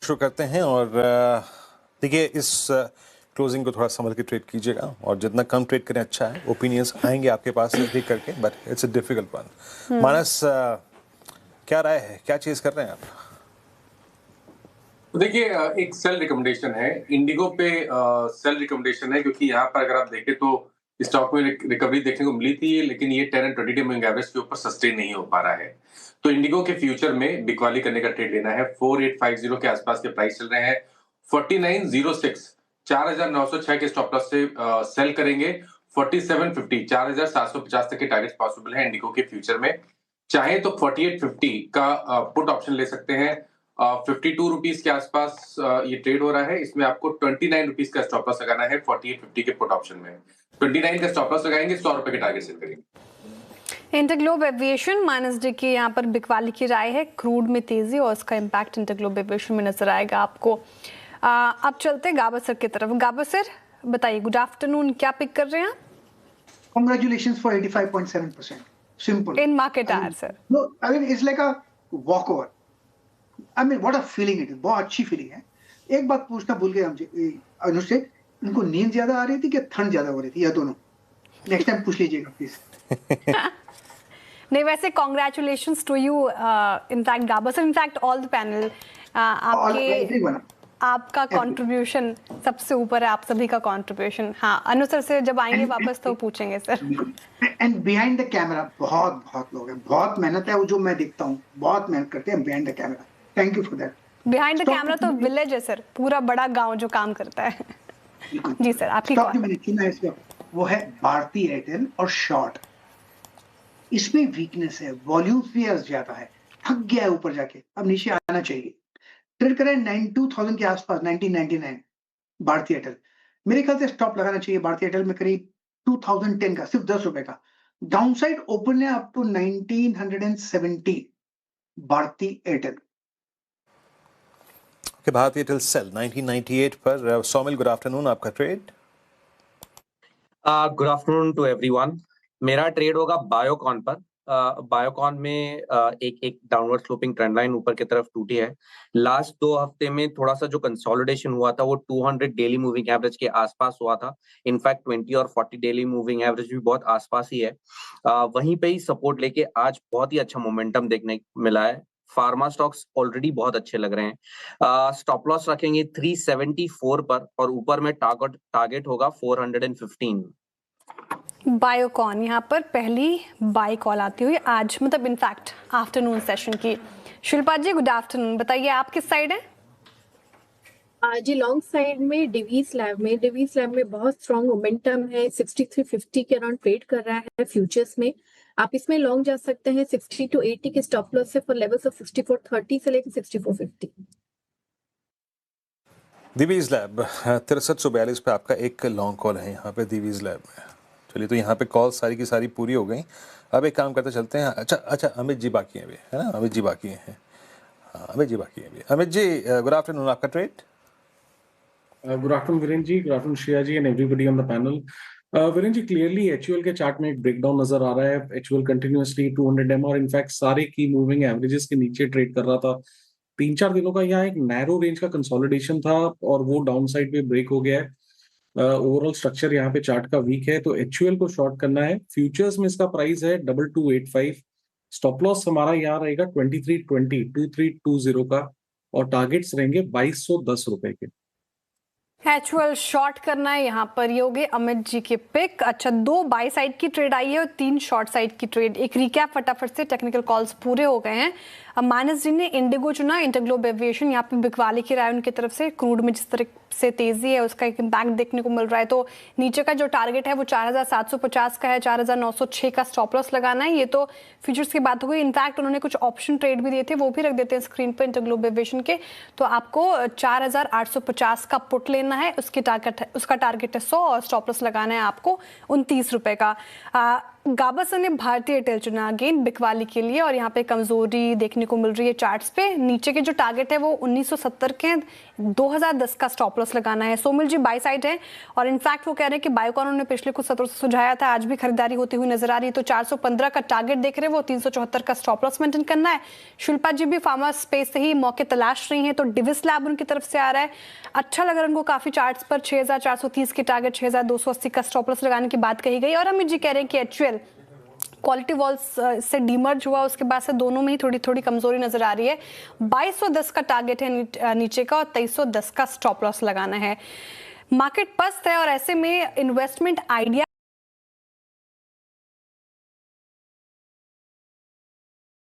शुरू करते हैं और देखिए इस क्लोजिंग को थोड़ा संभल के ट्रेड कीजिएगा और जितना कम ट्रेड करें अच्छा है। ओपिनियंस आएंगे आपके पास देख करके, but it's a difficult one. Manas, क्या राय है, क्या चीज कर रहे हैं आप? तो देखिए, एक सेल रिकमेंडेशन है इंडिगो पे। सेल रिकमेंडेशन है क्योंकि यहाँ पर अगर आप देखें तो स्टॉक में रिकवरी देखने को मिली थी, लेकिन ये 10 एंड 20 डे मूविंग एवरेज के ऊपर सस्टेन नहीं हो पा रहा है। तो इंडिगो के फ्यूचर में बिकवाली करने का ट्रेड लेना है। 4850 के आसपास के प्राइस चल रहे हैं। 4906 4906 के स्टॉप लॉस से सेल करेंगे। 4750 4750 तक के टारगेट्स पॉसिबल है इंडिगो के फ्यूचर में। चाहे तो 4850 का पुट ऑप्शन ले सकते हैं। 52 रुपीज के आसपास ये ट्रेड हो रहा है। इसमें आपको 29 रुपीज का स्टॉप लॉस लगाना है 4850 के पुट ऑप्शन में। 29 का स्टॉप लॉस लगाएंगे, 100 रुपए के टारगेट सेट करेंगे। इंटरग्लोब एविएशन -डे की यहाँ पर बिकवाली की राय है। क्रूड में तेजी और उसका इम्पैक्ट इंटरग्लोब एविएशन में नजर आएगा आपको। अब चलते गाबा सर की तरफ। गाबा सर बताइए, गुड आफ्टरनून, क्या पिक कर रहे हैं आप? Congratulations for 85.7%. Simple. In market hour, sir. No, I mean it's like a walkover. I mean what a feeling it is. बहुत अच्छी फीलिंग है। एक बात पूछना भूल गए हम अनुज से, उनको नींद ज्यादा आ रही थी कि ठंड ज्यादा हो रही थी, या दोनों? नेक्स्ट टाइम पूछ लीजिएगा प्लीज। नहीं, वैसे congratulations to you in fact Gaba sir, in fact all the panel. आपका कंट्रीब्यूशन सबसे ऊपर है, आप सभी का कंट्रीब्यूशन। हाँ, अनुसर से जब आएंगे वापस तो पूछेंगे sir. And behind the camera बहुत लोग हैं, बहुत मेहनत है वो जो मैं देखता हूँ, बहुत मेहनत करते हैं behind the camera. Thank you for that. Behind the camera तो विलेज है सर, पूरा बड़ा गांव जो काम करता है। जी सर, आपकी स्टॉक जो मैंने चुना है इसमें वो है भारती एयरटेल और शॉर्ट। इसमें वीकनेस है, वॉल्यूम्स भी ज्यादा है, थक गया है ऊपर जाके, अब नीचे आना चाहिए। ट्रेड करें 92,000 के आसपास, 1999 भारती एयरटेल। मेरे ख्याल से स्टॉप लगाना चाहिए भारती एयरटेल में करीब 2010 का, सिर्फ 10 रुपए का। डाउनसाइड ओपन है up to 1970 Bharti Airtel. Okay, Bharti Airtel sell 1998 पर। सौमिल, गुड आफ्टरनून, आपका trade? Good afternoon to everyone. मेरा ट्रेड होगा बायोकॉन पर। बायोकॉन में एक डाउनवर्ड स्लोपिंग ट्रेंड लाइन ऊपर की तरफ टूटी है। लास्ट 2 हफ्ते में थोड़ा सा जो कंसोलिडेशन हुआ था वो 200 डेली मूविंग एवरेज के आसपास हुआ था। इनफैक्ट 20 और 40 डेली मूविंग एवरेज भी बहुत आसपास ही है। वहीं पे ही सपोर्ट लेके आज बहुत ही अच्छा मोमेंटम देखने मिला है। फार्मा स्टॉक्स ऑलरेडी बहुत अच्छे लग रहे हैं। स्टॉप लॉस रखेंगे 374 पर और ऊपर में टारगेट होगा 415। बायोकॉन यहाँ पर पहली बाय कॉल आती हुई आज, मतलब इनफैक्ट आफ्टरनून सेशन की। शिल्पा जी, गुड आफ्टरनून, बताइए आप किस साइड है? जी, लॉन्ग साइड में डिवीज लैब में बहुत स्ट्रॉन्ग मोमेंटम है। 6350 के अराउंड ट्रेड कर रहा है फ्यूचर्स में। आप इसमें लॉन्ग जा सकते हैं। 60 to 80 के स्टॉप लॉस है फॉर लेवल्स ऑफ 6430 से लेकर 6450। दिवीज लैब 6342 पे आपका एक लॉन्ग कॉल है यहाँ पे दिवीज लैब में। चलिए, तो यहाँ पे कॉल सारी की सारी पूरी हो गई। अब एक काम करते चलते हैं। अच्छा, अमित जी बाकी हैं अभी, है ना? अमित जी बाकी हैं। हाँ, अमित जी बाकी हैं अभी। अमित जी, गुड आफ्टरनून, आपका trade? Good afternoon Virendra ji, good afternoon Shreya ji and everybody on the panel. Virendra ji, clearly HUL के चार्ट में एक ब्रेकडाउन नजर आ रहा है। एचयूएल कंटिन्यूअसली 200 एम और इनफैक्ट सारे की मूविंग एवरेजेस के नीचे ट्रेड कर रहा था। 3-4 दिनों का यहाँ एक नैरो रेंज का कंसोलिडेशन था और वो डाउन साइड पे ब्रेक हो गया है। ओवरऑल स्ट्रक्चर यहाँ पे चार्ट का वीक है, तो एचयूएल को शॉर्ट करना है। फ्यूचर्स में इसका प्राइस है 2285। स्टॉप लॉस हमारा यहाँ रहेगा 2320 का और टारगेट्स रहेंगे 2210 रुपए के। एचयूएल शॉर्ट करना है यहाँ पर। ये हो गए अमित जी के पिक। अच्छा, 2 बाय साइड की ट्रेड आई है और 3 शॉर्ट साइड की ट्रेड। एक रिकैप फटाफट से, टेक्निकल कॉल्स पूरे हो गए हैं। अब मानस जी ने इंडिगो चुना, इंटरग्लोब एविएशन। यहाँ पे बिकवाली की राय उनकी तरफ से। क्रूड में जिस तरह से तेजी है उसका एक इम्पैक्ट देखने को मिल रहा है। तो नीचे का जो टारगेट है वो 4750 का है, 4906 का स्टॉप लॉस लगाना है। ये तो फ्यूचर्स की बात हो गई। इनफैक्ट उन्होंने कुछ ऑप्शन ट्रेड भी दिए थे, वो भी रख देते हैं स्क्रीन पर इंटरग्लोब एविएशन के। तो आपको 4850 का पुट लेना है, उसका टारगेट है 100 और स्टॉप लॉस लगाना है आपको 29 रुपए का। गाबासन ने भारतीय एयरटेल चुना अगेन बिकवाली के लिए और यहाँ पे कमजोरी देखने को मिल रही है चार्ट्स पे। नीचे के जो टारगेट है वो 1970 के 2010 का स्टॉप लॉस लगाना है। सोमिल जी बाय साइड है और इनफैक्ट वो कह रहे हैं कि बायोकॉन ने पिछले कुछ सत्रों से सुझाया था, आज भी खरीदारी होती हुई नजर आ रही है। तो 415 का टारगेट देख रहे हैं वो, 374 का स्टॉप लॉस मेंटेन करना है। शिल्पा जी भी फार्मा स्पेस से ही मौके तलाश रही हैं, तो डिविस लैब उनकी तरफ से आ रहा है, अच्छा लग रहा है उनको काफी चार्ट्स पर। 6430 के टारगेट, 6280 का स्टॉप लॉस लगाने की बात कही गई। और अमित जी कह रहे हैं कि एचयूएल क्वालिटी वॉल्स से डीमर्ज हुआ, उसके बाद से दोनों में ही थोड़ी थोड़ी कमजोरी नजर आ रही है। 2210 का टारगेट है नीचे का और 2310 का स्टॉप लॉस लगाना है। मार्केट पस्त है और ऐसे में इन्वेस्टमेंट आइडिया